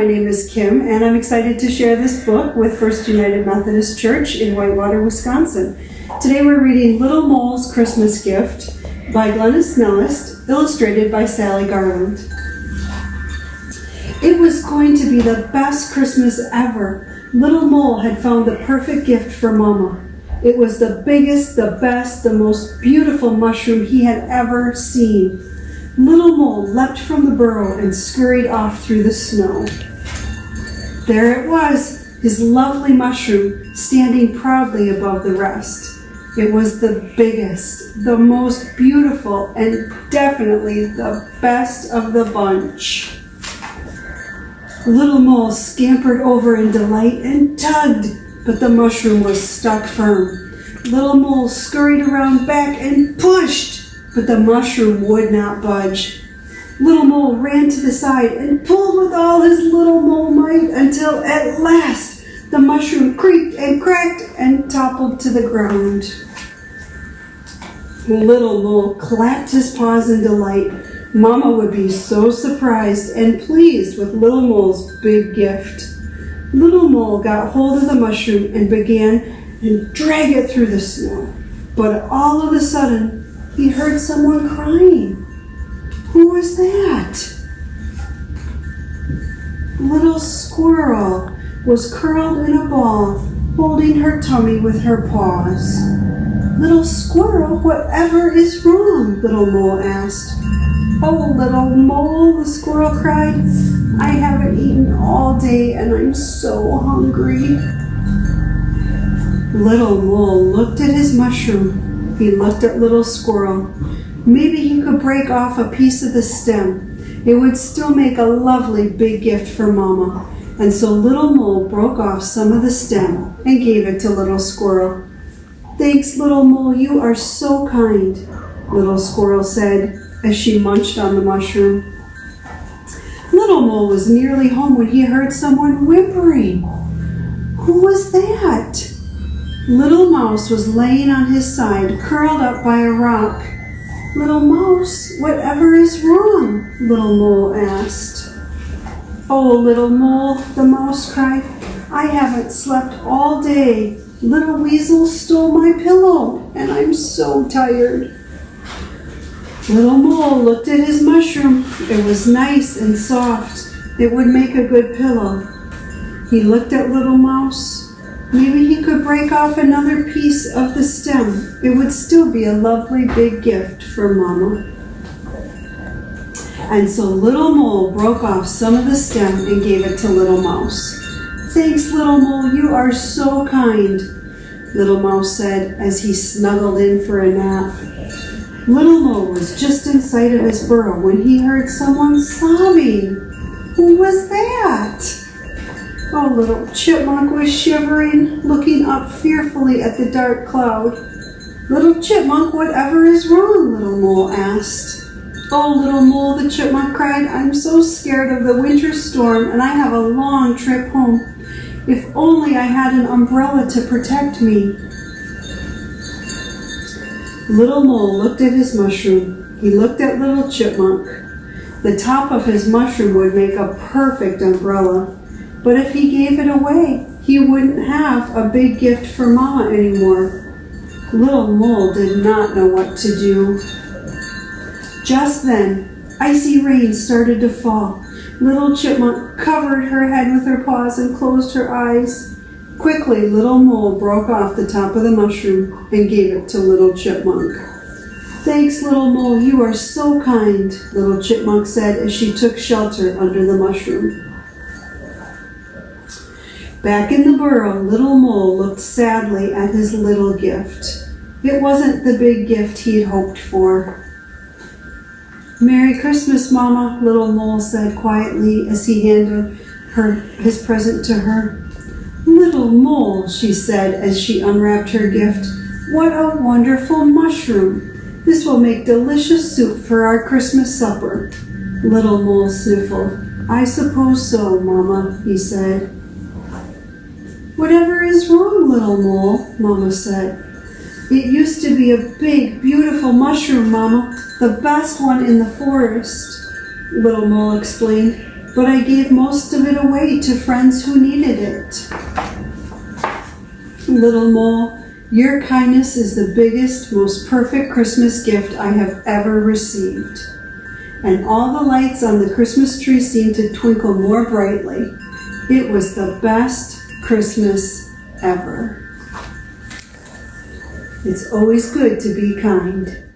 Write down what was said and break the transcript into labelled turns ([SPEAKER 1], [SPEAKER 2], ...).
[SPEAKER 1] my name is Kim, and I'm excited to share this book with First United Methodist Church in Whitewater, Wisconsin. Today we're reading Little Mole's Christmas Gift by Glennis Nellist, illustrated by Sally Garland. It was going to be the best Christmas ever. Little Mole had found the perfect gift for Mama. It was the biggest, the best, the most beautiful mushroom he had ever seen. Little Mole leapt from the burrow and scurried off through the snow. There it was, his lovely mushroom, standing proudly above the rest. It was the biggest, the most beautiful, and definitely the best of the bunch. Little Mole scampered over in delight and tugged, but the mushroom was stuck firm. Little Mole scurried around back and pushed, but the mushroom would not budge. Little Mole ran to the side and pulled with all his little mole might until at last the mushroom creaked and cracked and toppled to the ground. Little Mole clapped his paws in delight. Mama would be so surprised and pleased with Little Mole's big gift. Little Mole got hold of the mushroom and began to drag it through the snow. But all of a sudden, he heard someone crying. Who was that? Little Squirrel was curled in a ball, holding her tummy with her paws. Little Squirrel, whatever is wrong? Little Mole asked. Oh, Little Mole, the squirrel cried. I haven't eaten all day and I'm so hungry. Little Mole looked at his mushroom. He looked at Little Squirrel. Maybe he could break off a piece of the stem. It would still make a lovely big gift for Mama. And so Little Mole broke off some of the stem and gave it to Little Squirrel. Thanks, Little Mole, you are so kind, Little Squirrel said as she munched on the mushroom. Little Mole was nearly home when he heard someone whimpering. Who was that? Little Mouse was laying on his side, curled up by a rock. Little Mouse, whatever is wrong? Little Mole asked. Oh, Little Mole, the mouse cried, I haven't slept all day. Little Weasel stole my pillow, and I'm so tired. Little Mole looked at his mushroom. It was nice and soft. It would make a good pillow. He looked at Little Mouse. Maybe he could break off another piece of the stem. It would still be a lovely big gift for Mama. And so Little Mole broke off some of the stem and gave it to Little Mouse. Thanks, Little Mole, you are so kind, Little Mouse said as he snuggled in for a nap. Little Mole was just in sight of his burrow when he heard someone sobbing. Who was that? Oh, Little Chipmunk was shivering, looking up fearfully at the dark cloud. Little Chipmunk, whatever is wrong? Little Mole asked. Oh, Little Mole, the Chipmunk cried, I'm so scared of the winter storm and I have a long trip home. If only I had an umbrella to protect me. Little Mole looked at his mushroom. He looked at Little Chipmunk. The top of his mushroom would make a perfect umbrella. But if he gave it away, he wouldn't have a big gift for Mama anymore. Little Mole did not know what to do. Just then, icy rain started to fall. Little Chipmunk covered her head with her paws and closed her eyes. Quickly, Little Mole broke off the top of the mushroom and gave it to Little Chipmunk. Thanks, Little Mole, you are so kind, Little Chipmunk said as she took shelter under the mushroom. Back in the burrow, Little Mole looked sadly at his little gift. It wasn't the big gift he'd hoped for. Merry Christmas, Mama, Little Mole said quietly as he handed his present to her. Little Mole, she said as she unwrapped her gift, what a wonderful mushroom. This will make delicious soup for our Christmas supper. Little Mole sniffled. I suppose so, Mama, he said. Whatever is wrong, Little Mole? Mama said. It used to be a big, beautiful mushroom, Mama, the best one in the forest, Little Mole explained. but I gave most of it away to friends who needed it. Little Mole, your kindness is the biggest, most perfect Christmas gift I have ever received. And all the lights on the Christmas tree seemed to twinkle more brightly. It was the best Christmas ever. It's always good to be kind.